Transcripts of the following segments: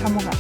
kamu nggak?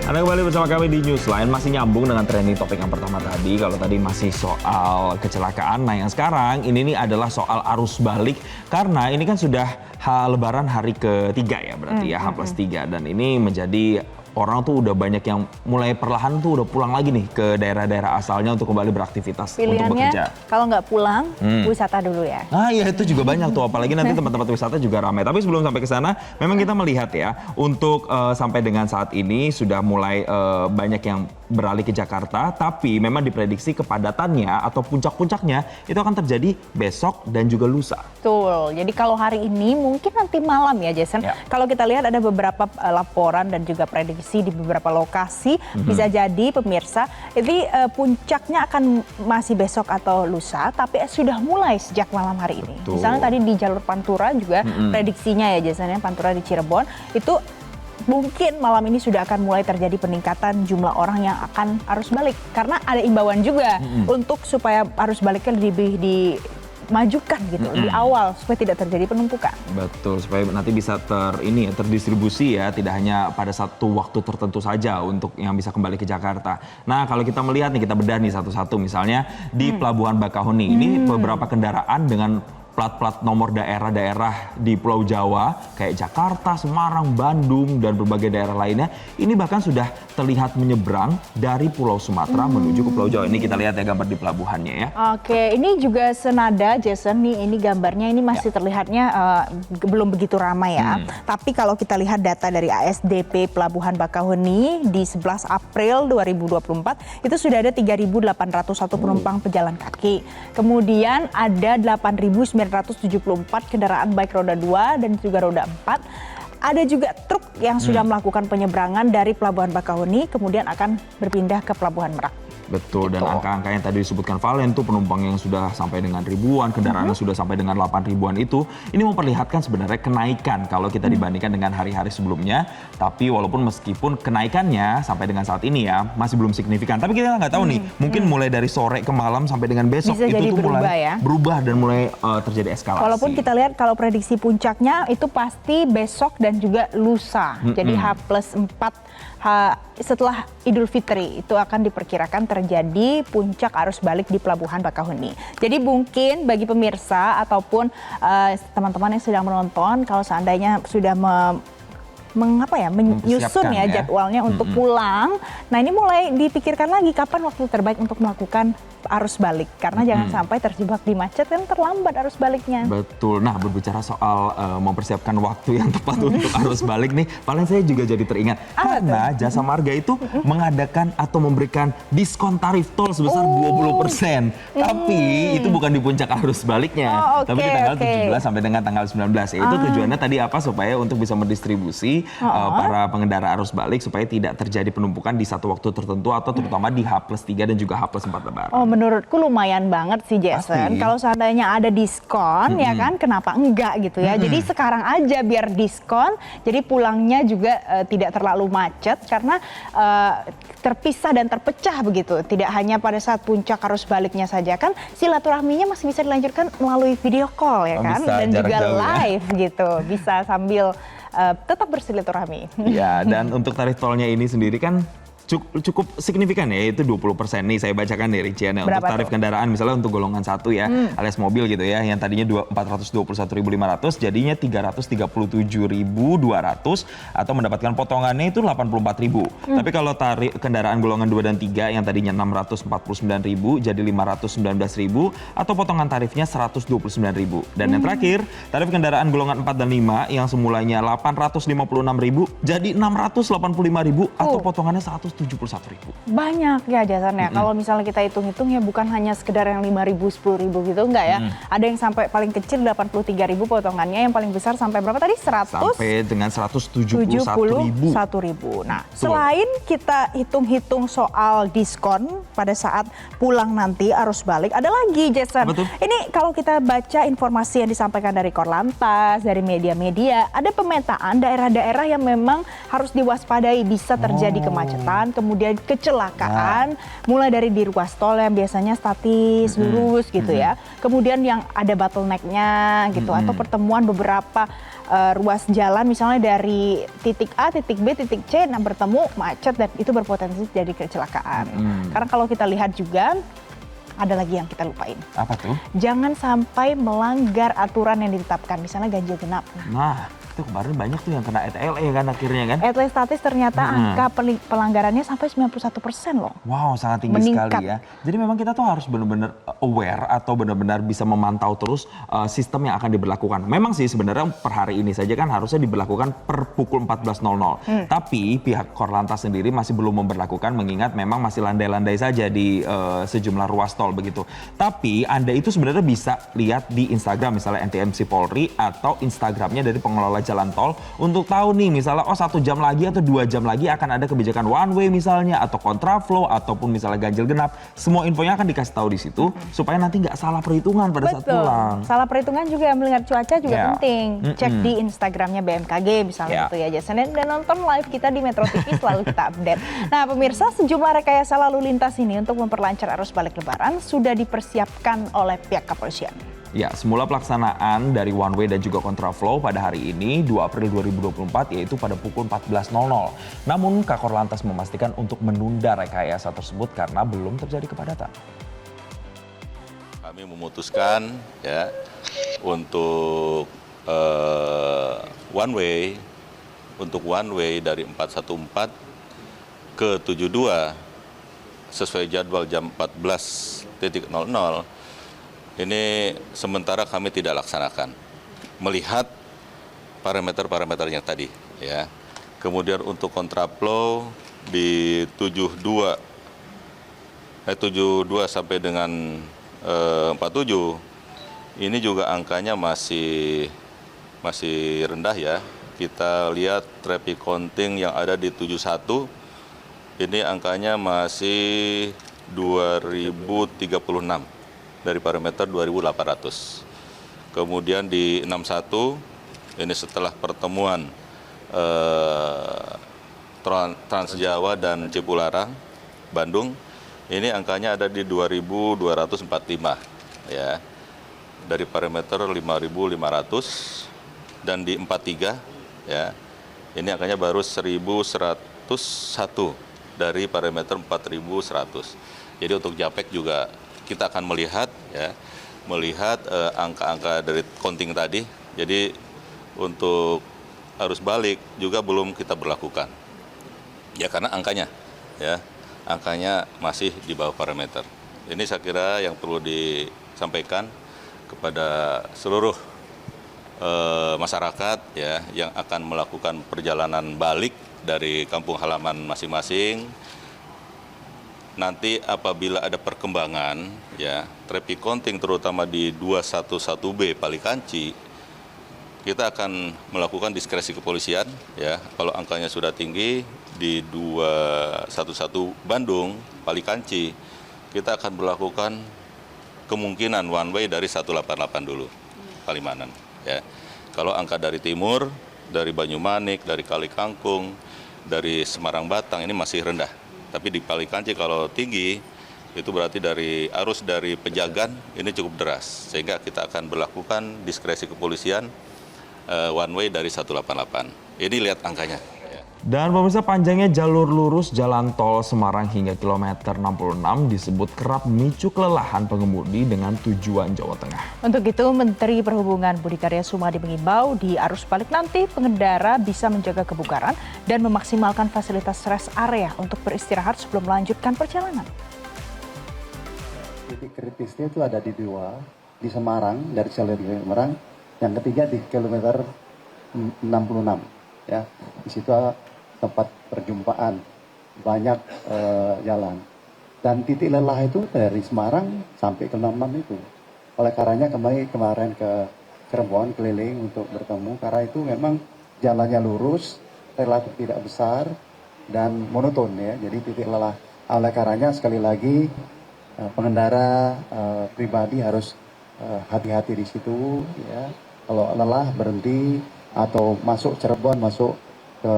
Anda kembali bersama kami di Newsline, masih nyambung dengan trending topik yang pertama tadi. Kalau tadi masih soal kecelakaan, nah yang sekarang ini nih adalah soal arus balik. Karena ini kan sudah Lebaran hari ketiga ya berarti ya, H+3. Dan ini menjadi orang tuh udah banyak yang mulai perlahan tuh udah pulang lagi nih ke daerah-daerah asalnya untuk kembali beraktivitas untuk bekerja. Kalau nggak pulang, wisata dulu ya. Nah iya itu juga banyak tuh, apalagi nanti tempat-tempat wisata juga ramai. Tapi sebelum sampai ke sana, memang kita melihat ya, untuk sampai dengan saat ini sudah mulai banyak yang beralih ke Jakarta, tapi memang diprediksi kepadatannya atau puncak-puncaknya itu akan terjadi besok dan juga lusa. Betul, jadi kalau hari ini mungkin nanti malam ya Jason. Ya. Kalau kita lihat ada beberapa laporan dan juga prediksi di beberapa lokasi, bisa jadi pemirsa, ini puncaknya akan masih besok atau lusa, tapi sudah mulai sejak malam hari ini. Betul. Misalnya tadi di jalur Pantura juga prediksinya ya Jason, Pantura di Cirebon, itu mungkin malam ini sudah akan mulai terjadi peningkatan jumlah orang yang akan arus balik. Karena ada imbauan juga untuk supaya arus baliknya lebih dimajukan gitu, di awal supaya tidak terjadi penumpukan. Betul, supaya nanti bisa terdistribusi ya, tidak hanya pada satu waktu tertentu saja untuk yang bisa kembali ke Jakarta. Nah, kalau kita melihat nih, kita bedah nih satu-satu, misalnya di Pelabuhan Bakahuni, ini beberapa kendaraan dengan plat-plat nomor daerah-daerah di Pulau Jawa, kayak Jakarta, Semarang, Bandung, dan berbagai daerah lainnya, ini bahkan sudah terlihat menyeberang dari Pulau Sumatera menuju ke Pulau Jawa. Ini kita lihat ya gambar di pelabuhannya ya. Oke, ini juga senada Jason, nih ini gambarnya ini masih terlihatnya belum begitu ramai ya. Tapi kalau kita lihat data dari ASDP Pelabuhan Bakahuni di 11 April 2024, itu sudah ada 3.801 penumpang pejalan kaki. Kemudian ada 8.974 kendaraan baik roda 2 dan juga roda 4. Ada juga truk yang sudah melakukan penyeberangan dari Pelabuhan Bakahuni kemudian akan berpindah ke Pelabuhan Merak. Betul, dan angka-angka yang tadi disebutkan Valen tuh penumpang yang sudah sampai dengan ribuan, kendaraan yang sudah sampai dengan 8 ribuan itu, ini memperlihatkan sebenarnya kenaikan kalau kita dibandingkan dengan hari-hari sebelumnya. Tapi walaupun meskipun kenaikannya sampai dengan saat ini ya masih belum signifikan. Tapi kita nggak tahu nih, mungkin mulai dari sore ke malam sampai dengan besok bisa itu tuh mulai ya, berubah dan mulai terjadi eskalasi. Walaupun kita lihat kalau prediksi puncaknya itu pasti besok dan juga lusa. Jadi H+4 setelah Idul Fitri itu akan diperkirakan terjadi puncak arus balik di Pelabuhan Bakahuni. Jadi mungkin bagi pemirsa ataupun teman-teman yang sedang menonton, kalau seandainya sudah menyusun ya jadwalnya untuk pulang. Nah ini mulai dipikirkan lagi kapan waktu terbaik untuk melakukan arus balik. Karena jangan sampai terjebak di macet dan terlambat arus baliknya. Betul. Nah berbicara soal mempersiapkan waktu yang tepat untuk arus balik nih, paling saya juga jadi teringat. Karena Jasa Marga itu mengadakan atau memberikan diskon tarif tol sebesar 20%. Tapi itu bukan di puncak arus baliknya. Tapi di tanggal 17 sampai dengan tanggal 19. Itu tujuannya tadi apa? Supaya untuk bisa mendistribusi para pengendara arus balik supaya tidak terjadi penumpukan di satu waktu tertentu atau terutama di H+3 dan juga H+4 Lebaran. Oh, menurutku lumayan banget sih Jason. Kalau seandainya ada diskon ya kan, kenapa enggak gitu ya. Jadi sekarang aja biar diskon, jadi pulangnya juga tidak terlalu macet karena terpisah dan terpecah begitu. Tidak hanya pada saat puncak arus baliknya saja kan, silaturahminya masih bisa dilanjutkan melalui video call ya kan, dan juga live gitu. Bisa sambil tetap bersilaturahmi. Ya, dan untuk tarif tolnya ini sendiri kan cukup signifikan ya, itu 20%. Nih saya bacakan nih rinciannya. Untuk tarif kendaraan misalnya untuk golongan 1 ya, alias mobil gitu ya, yang tadinya 421.500 jadinya 337.200 atau mendapatkan potongannya itu 84.000. Tapi kalau tarif kendaraan golongan 2 dan 3 yang tadinya 649.000 jadi 519.000 atau potongan tarifnya 129.000. Dan yang terakhir, tarif kendaraan golongan 4 dan 5 yang semulanya 856.000 jadi 685.000 atau potongannya 171.000. Banyak ya jasannya. Kalau misalnya kita hitung-hitung ya bukan hanya sekedar yang 5.000, 10.000 gitu, enggak ya. Ada yang sampai paling kecil 83.000 potongannya, yang paling besar sampai berapa tadi? 100? Sampai dengan 171.000. Nah, selain kita hitung-hitung soal diskon pada saat pulang nanti arus balik, ada lagi Jason. Ini kalau kita baca informasi yang disampaikan dari Korlantas, dari media-media, ada pemetaan daerah-daerah yang memang harus diwaspadai bisa terjadi kemacetan, kemudian kecelakaan, mulai dari di ruas tol yang biasanya statis, lurus gitu ya. Kemudian yang ada bottleneck-nya gitu, atau pertemuan beberapa ruas jalan misalnya dari titik A, titik B, titik C, nah bertemu macet dan itu berpotensi jadi kecelakaan. Karena kalau kita lihat juga ada lagi yang kita lupain. Apa tuh? Jangan sampai melanggar aturan yang ditetapkan, misalnya ganjil genap. Nah, itu kemarin banyak tuh yang kena ETLE kan akhirnya kan? ETLE statis ternyata angka pelanggarannya sampai 91% loh. Wow, sangat tinggi Meningkat. sekali ya. Jadi memang kita tuh harus benar-benar aware atau benar-benar bisa memantau terus sistem yang akan diberlakukan. Memang sih sebenarnya per hari ini saja kan harusnya diberlakukan per pukul 14.00. Tapi pihak Korlantas sendiri masih belum memberlakukan mengingat memang masih landai-landai saja di sejumlah ruas tol begitu. Tapi Anda itu sebenarnya bisa lihat di Instagram misalnya NTMC Polri atau Instagramnya dari pengelola jalan tol untuk tahu nih misalnya 1 jam lagi atau 2 jam lagi akan ada kebijakan one way misalnya atau kontraflow ataupun misalnya ganjil genap. Semua infonya akan dikasih tahu di situ supaya nanti nggak salah perhitungan pada saat pulang. Salah perhitungan juga melihat cuaca juga Ya. penting. Cek di Instagramnya BMKG misalnya gitu ya Jason. Dan nonton live kita di Metro TV selalu kita update. Nah pemirsa, sejumlah rekayasa lalu lintas ini untuk memperlancar arus balik lebaran sudah dipersiapkan oleh pihak kepolisian. Ya, semula pelaksanaan dari one way dan juga kontraflow pada hari ini 2 April 2024 yaitu pada pukul 14.00. Namun Kakor Lantas memastikan untuk menunda rekayasa tersebut karena belum terjadi kepadatan. Kami memutuskan ya untuk one way dari 414 ke 72 sesuai jadwal jam 14.00. Ini sementara kami tidak laksanakan, melihat parameter-parameternya tadi. Ya. Kemudian untuk kontraflow di 72 sampai dengan 47, ini juga angkanya masih rendah ya. Kita lihat traffic counting yang ada di 71, ini angkanya masih 2036. Dari parameter 2.800. Kemudian di 61, ini setelah pertemuan Trans Jawa dan Cipularang, Bandung, ini angkanya ada di 2.245 ya. Dari parameter 5.500 dan di 43 ya. Ini angkanya baru 1.101 dari parameter 4.100. Jadi untuk Japek juga kita akan melihat angka-angka dari counting tadi. Jadi untuk arus balik juga belum kita berlakukan. Ya karena angkanya masih di bawah parameter. Ini saya kira yang perlu disampaikan kepada seluruh masyarakat ya yang akan melakukan perjalanan balik dari kampung halaman masing-masing. Nanti apabila ada perkembangan ya traffic counting terutama di 211B Palikanci, kita akan melakukan diskresi kepolisian ya. Kalau angkanya sudah tinggi di 211 Bandung Palikanci, kita akan berlakukan kemungkinan one way dari 188 dulu Palimanan ya. Kalau angka dari timur, dari Banyumanik, dari Kali Kangkung, dari Semarang Batang ini masih rendah. Tapi di Palikanci kalau tinggi, itu berarti dari arus dari Pejagan ini cukup deras. Sehingga kita akan berlakukan diskresi kepolisian one way dari 188. Ini lihat angkanya. Dan pemirsa, panjangnya jalur lurus jalan tol Semarang hingga kilometer 66 disebut kerap memicu kelelahan pengemudi dengan tujuan Jawa Tengah. Untuk itu, Menteri Perhubungan Budi Karya Sumadi mengimbau di arus balik nanti pengendara bisa menjaga kebugaran dan memaksimalkan fasilitas rest area untuk beristirahat sebelum melanjutkan perjalanan. Titik kritisnya itu ada di 2, di Semarang, dari jalur Semarang, yang ketiga di kilometer 66. Ya, di situ tempat perjumpaan banyak jalan, dan titik lelah itu dari Semarang sampai ke 66 itu. Oleh karenanya kemarin ke Cirebon keliling untuk bertemu, karena itu memang jalannya lurus, relatif tidak besar dan monoton ya. Jadi titik lelah. Oleh karenanya sekali lagi pengendara pribadi harus hati-hati di situ ya. Kalau lelah berhenti atau masuk Cirebon, masuk ke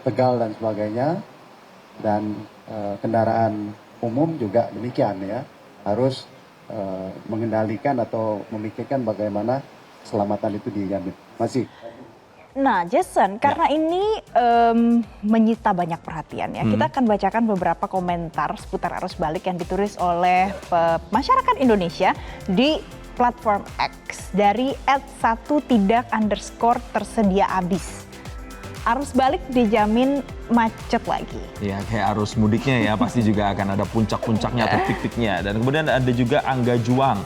Tegal dan sebagainya, dan kendaraan umum juga demikian ya, harus mengendalikan atau memikirkan bagaimana keselamatan itu dijamin. Masih. Nah, Jason, karena ini menyita banyak perhatian ya, kita akan bacakan beberapa komentar seputar arus balik yang ditulis oleh masyarakat Indonesia di platform X dari @1tidak_tersedia abis. Arus balik dijamin macet lagi. Ya, kayak arus mudiknya ya, pasti juga akan ada puncak-puncaknya atau pik-piknya. Dan kemudian ada juga Angga Juang.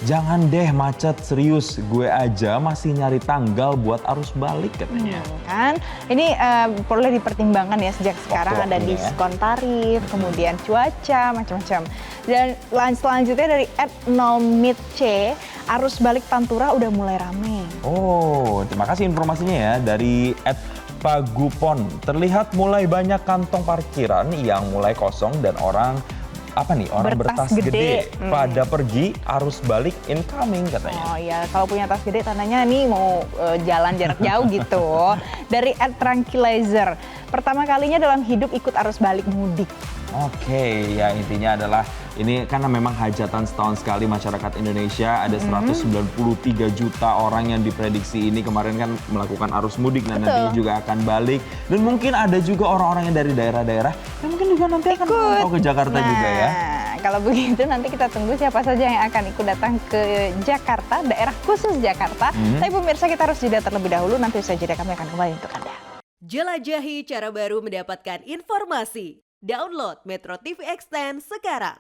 Jangan deh macet, serius, gue aja masih nyari tanggal buat arus balik katanya. Kan ini perlu dipertimbangkan ya, sejak sekarang ada Waktu-waktunya ya. diskon tarif, kemudian cuaca, macam-macam. Dan selanjutnya dari @0mitc, arus balik Pantura udah mulai rame. Oh, terima kasih informasinya ya dari @pagupon. Terlihat mulai banyak kantong parkiran yang mulai kosong dan orang bertas gede. Pada pergi arus balik incoming katanya. Oh iya, kalau punya tas gede tandanya nih mau jalan jarak jauh gitu. Dari @tranquilizer, pertama kalinya dalam hidup ikut arus balik mudik. Oke, ya intinya adalah ini karena memang hajatan setahun sekali masyarakat Indonesia, ada 193 juta orang yang diprediksi ini kemarin kan melakukan arus mudik, dan nantinya juga akan balik. Dan mungkin ada juga orang-orang yang dari daerah-daerah yang mungkin juga nanti akan mau ke Jakarta juga ya. Kalau begitu nanti kita tunggu siapa saja yang akan ikut datang ke Jakarta, daerah khusus Jakarta. Tapi pemirsa, kita harus jeda terlebih dahulu, nanti usai jeda kami akan kembali untuk Anda. Jelajahi cara baru mendapatkan informasi. Download Metro TV Extend sekarang.